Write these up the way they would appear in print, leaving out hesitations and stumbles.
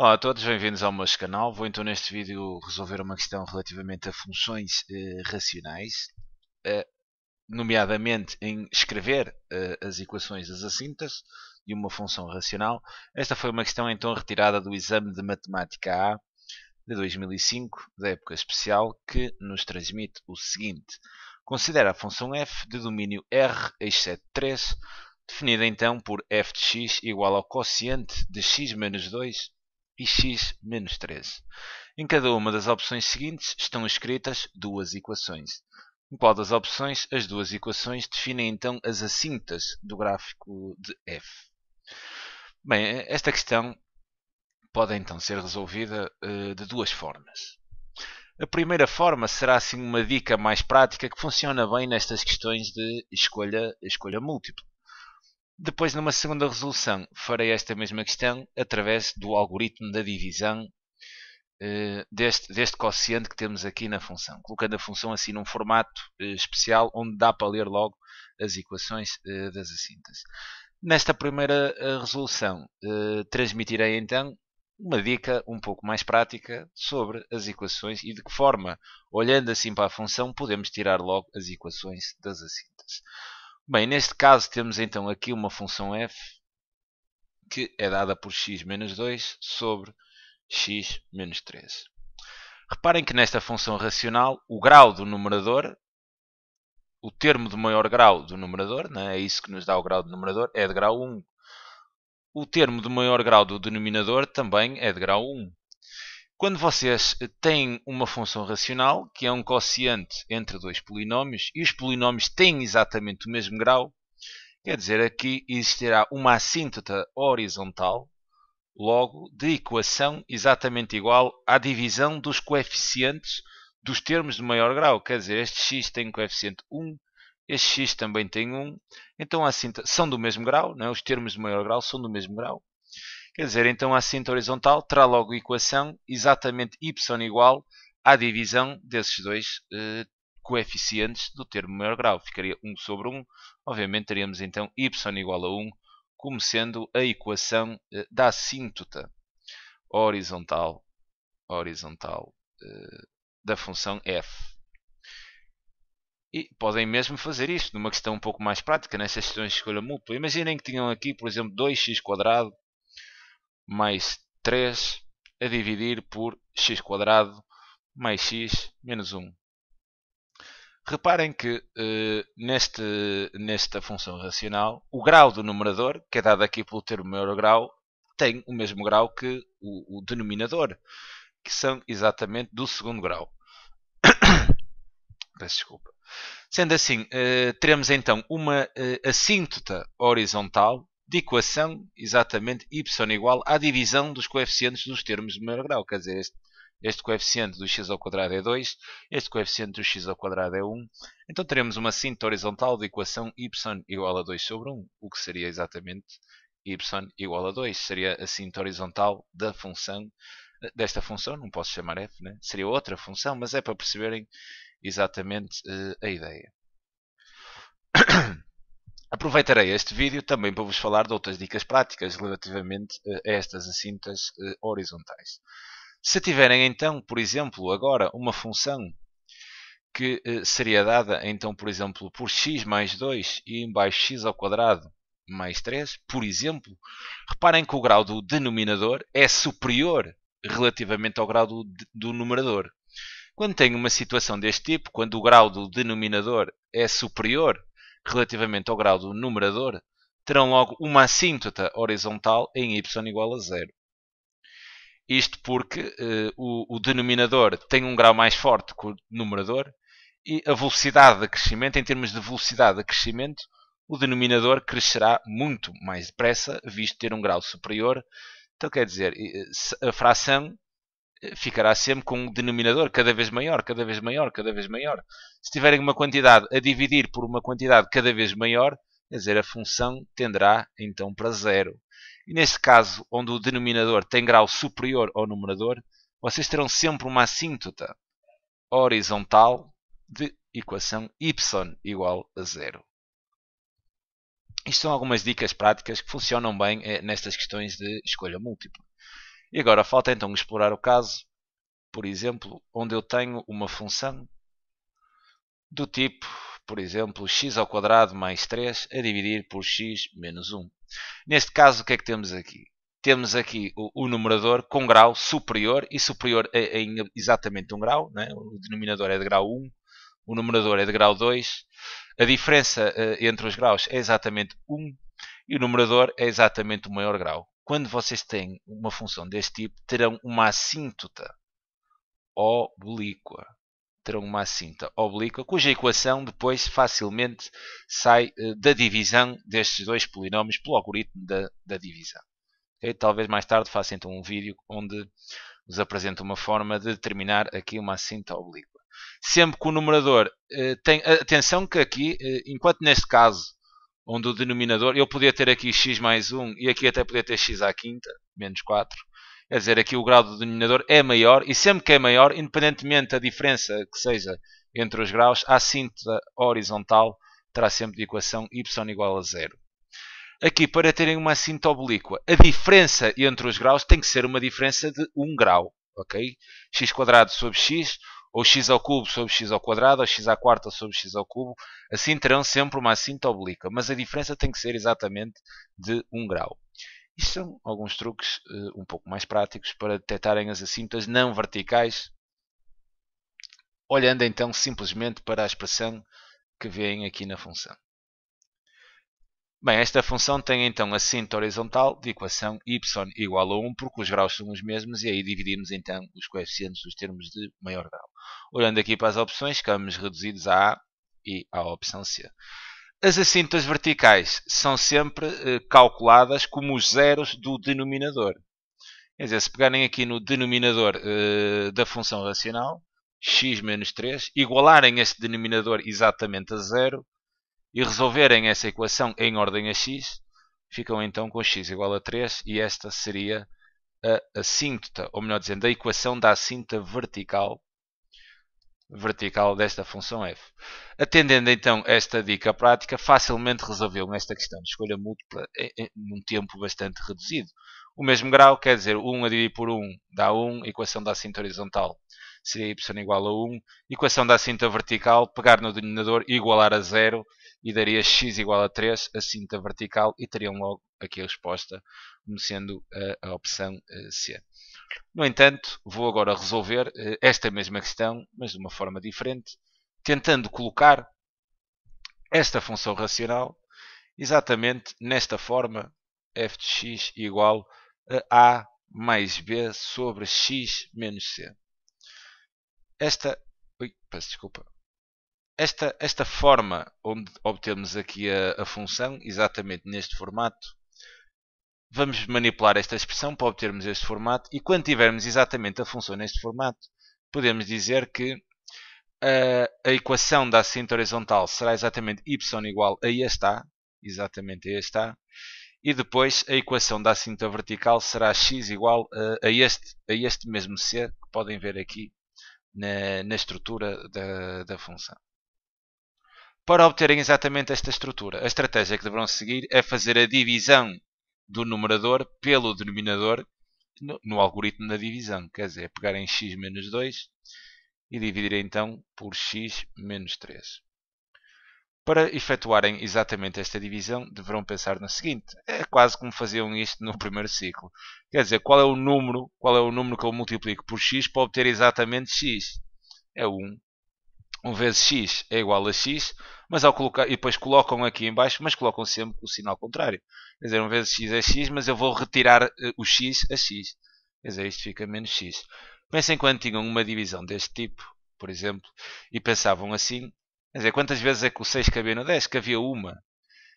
Olá a todos, bem-vindos ao meu canal. Vou então neste vídeo resolver uma questão relativamente a funções racionais, eh, nomeadamente em escrever as equações das assíntotas de uma função racional. Esta foi uma questão então retirada do exame de Matemática A de 2005, da época especial, que nos transmite o seguinte. Considera a função f de domínio R, exceto 3, definida então por f de x igual ao quociente de x menos 2 e x menos 13. Em cada uma das opções seguintes estão escritas duas equações. Em qual das opções as duas equações definem então as assíntotas do gráfico de f? Bem, esta questão pode então ser resolvida de duas formas. A primeira forma será assim uma dica mais prática que funciona bem nestas questões de escolha múltipla. Depois, numa segunda resolução, farei esta mesma questão através do algoritmo da divisão deste quociente que temos aqui na função, colocando a função assim num formato especial onde dá para ler logo as equações das assíntotas. Nesta primeira resolução, transmitirei então uma dica um pouco mais prática sobre as equações e de que forma, olhando assim para a função, podemos tirar logo as equações das assíntotas. Bem, neste caso temos então aqui uma função f que é dada por x menos 2 sobre x menos 3. Reparem que nesta função racional, o grau do numerador, o termo de maior grau do numerador, é isso que nos dá o grau do numerador, é de grau 1. O termo de maior grau do denominador também é de grau 1. Quando vocês têm uma função racional, que é um quociente entre dois polinómios, e os polinómios têm exatamente o mesmo grau, quer dizer, aqui existirá uma assíntota horizontal, logo, de equação exatamente igual à divisão dos coeficientes dos termos de maior grau. Quer dizer, este x tem coeficiente 1, este x também tem 1, então assim são do mesmo grau, os termos de maior grau são do mesmo grau. Quer dizer, então a assíntota horizontal terá logo a equação exatamente y igual à divisão desses dois coeficientes do termo de maior grau. Ficaria 1 sobre 1. Obviamente teríamos então y igual a 1 como sendo a equação da assíntota horizontal da função f. E podem mesmo fazer isto numa questão um pouco mais prática, nessas questões de escolha múltipla. Imaginem que tinham aqui, por exemplo, 2x² mais 3 a dividir por x² mais x menos 1. Reparem que nesta função racional, o grau do numerador, que é dado aqui pelo termo maior grau, tem o mesmo grau que o denominador, que são exatamente do segundo grau. Peço desculpa. Sendo assim, teremos então uma assíntota horizontal de equação exatamente y igual à divisão dos coeficientes dos termos de maior grau. Quer dizer, este coeficiente do x² é 2, este coeficiente do x² é 1. Então teremos uma assíntota horizontal de equação y igual a 2 sobre 1, o que seria exatamente y igual a 2. Seria a assíntota horizontal desta função, não posso chamar f, seria outra função, mas é para perceberem exatamente a ideia. Aproveitarei este vídeo também para vos falar de outras dicas práticas relativamente a estas assíntotas horizontais. Se tiverem então, por exemplo, agora uma função que seria dada então, por exemplo, por x mais 2 e embaixo x² mais 3, por exemplo, reparem que o grau do denominador é superior relativamente ao grau do numerador. Quando tenho uma situação deste tipo, quando o grau do denominador é superior relativamente ao grau do numerador, terão logo uma assíntota horizontal em y igual a 0. Isto porque o denominador tem um grau mais forte que o numerador e a velocidade de crescimento, em termos de velocidade de crescimento, o denominador crescerá muito mais depressa, visto ter um grau superior. Então, quer dizer, a fração ficará sempre com um denominador cada vez maior, cada vez maior, cada vez maior. Se tiverem uma quantidade a dividir por uma quantidade cada vez maior, quer dizer, a função tenderá então para 0. E neste caso, onde o denominador tem grau superior ao numerador, vocês terão sempre uma assíntota horizontal de equação y igual a 0. Isto são algumas dicas práticas que funcionam bem nestas questões de escolha múltipla. E agora falta então explorar o caso, por exemplo, onde eu tenho uma função do tipo, por exemplo, x ao quadrado mais 3 a dividir por x menos 1. Neste caso, o que é que temos aqui? Temos aqui o numerador com grau superior, e superior em exatamente 1 grau, né? O denominador é de grau 1, o numerador é de grau 2, a diferença entre os graus é exatamente 1 e o numerador é exatamente o maior grau. Quando vocês têm uma função deste tipo, terão uma assíntota oblíqua. Terão uma assíntota oblíqua, cuja equação depois facilmente sai da divisão destes dois polinómios pelo algoritmo da divisão. Okay? Talvez mais tarde faça então um vídeo onde vos apresento uma forma de determinar aqui uma assíntota oblíqua. Sempre que o numerador tem atenção que aqui, enquanto neste caso, onde o denominador, eu podia ter aqui x mais 1 e aqui até podia ter x à quinta, menos 4. Quer dizer, aqui o grau do denominador é maior, e sempre que é maior, independentemente da diferença que seja entre os graus, a assíntota horizontal terá sempre de equação y igual a 0. Aqui, para terem uma assíntota oblíqua, a diferença entre os graus tem que ser uma diferença de 1 grau. Okay? X quadrado sobre x, ou x ao cubo sobre x ao quadrado, ou x à quarta sobre x ao cubo. Assim terão sempre uma assíntota oblíqua, mas a diferença tem que ser exatamente de 1 grau. Isto são alguns truques um pouco mais práticos para detectarem as assíntotas não verticais, olhando então simplesmente para a expressão que veem aqui na função. Bem, esta função tem então assíntota horizontal de equação y igual a 1, porque os graus são os mesmos, e aí dividimos então os coeficientes dos termos de maior grau. Olhando aqui para as opções, ficamos reduzidos a A e à opção C. As assíntotas verticais são sempre calculadas como os zeros do denominador. Quer dizer, se pegarem aqui no denominador da função racional, x menos 3, igualarem este denominador exatamente a zero e resolverem essa equação em ordem a x, ficam então com x igual a 3, e esta seria a assíntota, ou melhor dizendo, a equação da assíntota vertical desta função f. Atendendo então esta dica prática, facilmente resolveu esta questão de escolha múltipla num tempo bastante reduzido. O mesmo grau, quer dizer, 1 a dividir por 1 dá 1, equação da assíntota horizontal seria y igual a 1, equação da assíntota vertical, pegar no denominador e igualar a 0, e daria x igual a 3, assíntota vertical, e teriam logo aqui a resposta, como sendo a opção C. No entanto, vou agora resolver esta mesma questão, mas de uma forma diferente, tentando colocar esta função racional exatamente nesta forma, f de x igual a mais b sobre x menos c. Esta forma onde obtemos aqui a função, exatamente neste formato, vamos manipular esta expressão para obtermos este formato, e quando tivermos exatamente a função neste formato, podemos dizer que a equação da assíntota horizontal será exatamente y igual a este A, exatamente a este A, e depois a equação da assíntota vertical será x igual a este mesmo C, que podem ver aqui na estrutura da função. Para obterem exatamente esta estrutura, a estratégia que deverão seguir é fazer a divisão do numerador pelo denominador no algoritmo da divisão. Quer dizer, pegarem x menos 2 e dividir então por x menos 3. Para efetuarem exatamente esta divisão, deverão pensar no seguinte: é quase como faziam isto no primeiro ciclo. Quer dizer, qual é o número que eu multiplico por x para obter exatamente x? É 1. 1 vezes x é igual a x, mas ao colocar, e depois colocam aqui em baixo, mas colocam sempre o sinal contrário. Quer dizer, 1 vezes x é x, mas eu vou retirar o x a x. Quer dizer, isto fica menos x. Pensem quando tinham uma divisão deste tipo, por exemplo, e pensavam assim, quer dizer, quantas vezes é que o 6 cabia no 10? Cabia uma.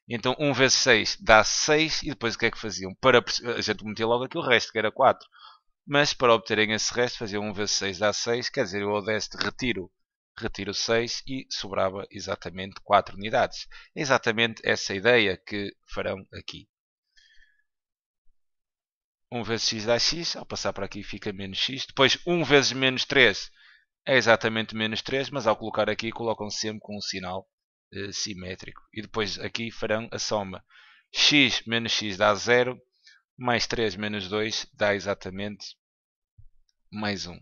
Então 1 vezes 6 dá 6, e depois o que é que faziam? A gente metia logo aqui o resto, que era 4. Mas para obterem esse resto, faziam 1 vezes 6 dá 6, quer dizer, eu ao deste retiro 6 e sobrava exatamente 4 unidades. É exatamente essa ideia que farão aqui. 1 vezes x dá x, ao passar para aqui fica menos x. Depois 1 vezes menos 3 é exatamente menos 3, mas ao colocar aqui colocam sempre com um sinal simétrico. E depois aqui farão a soma. X menos x dá 0, mais 3 menos 2 dá exatamente mais 1.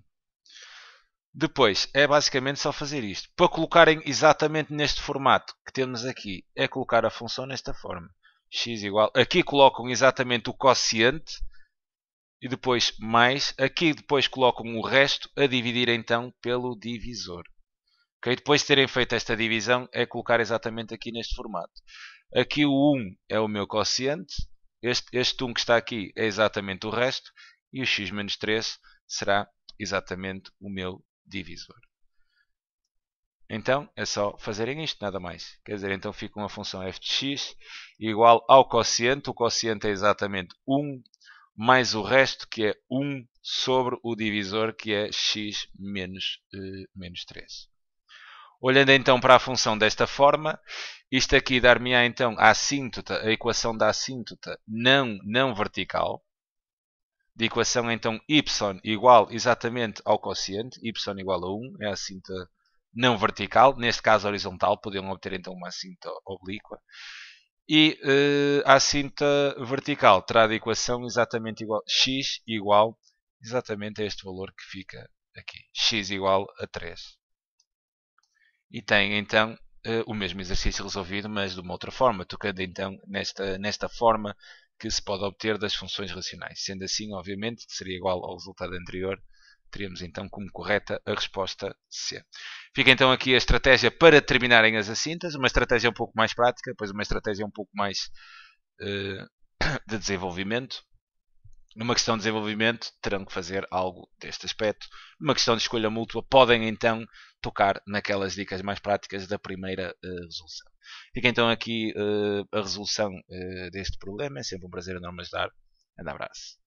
Depois, é basicamente só fazer isto. Para colocarem exatamente neste formato que temos aqui, é colocar a função nesta forma. X igual... Aqui colocam exatamente o quociente e depois mais. Aqui depois colocam o resto a dividir então pelo divisor. Okay? Depois de terem feito esta divisão, é colocar exatamente aqui neste formato. Aqui o 1 é o meu quociente. Este 1 que está aqui é exatamente o resto. E o x menos 3 será exatamente o meu divisor. Então é só fazerem isto, nada mais. Quer dizer, então fica uma função f de x igual ao quociente. O quociente é exatamente 1 mais o resto, que é 1 sobre o divisor, que é x menos 3. Olhando então para a função desta forma, isto aqui dar-me-á então a assíntota, a equação da assíntota não vertical. De equação então y igual exatamente ao quociente, y igual a 1, é a assíntota não vertical, neste caso horizontal, podiam obter então uma assíntota oblíqua. E a assíntota vertical terá de equação exatamente igual, x igual exatamente a este valor que fica aqui, x igual a 3. E tem então o mesmo exercício resolvido, mas de uma outra forma, tocando então nesta forma que se pode obter das funções racionais. Sendo assim, obviamente, que seria igual ao resultado anterior, teríamos então como correta a resposta C. Fica então aqui a estratégia para terminarem as assintas, uma estratégia um pouco mais prática, depois uma estratégia um pouco mais de desenvolvimento. Numa questão de desenvolvimento, terão que fazer algo deste aspecto. Numa questão de escolha mútua, podem então tocar naquelas dicas mais práticas da primeira resolução. Fica então aqui a resolução deste problema. É sempre um prazer enorme ajudar. Um abraço.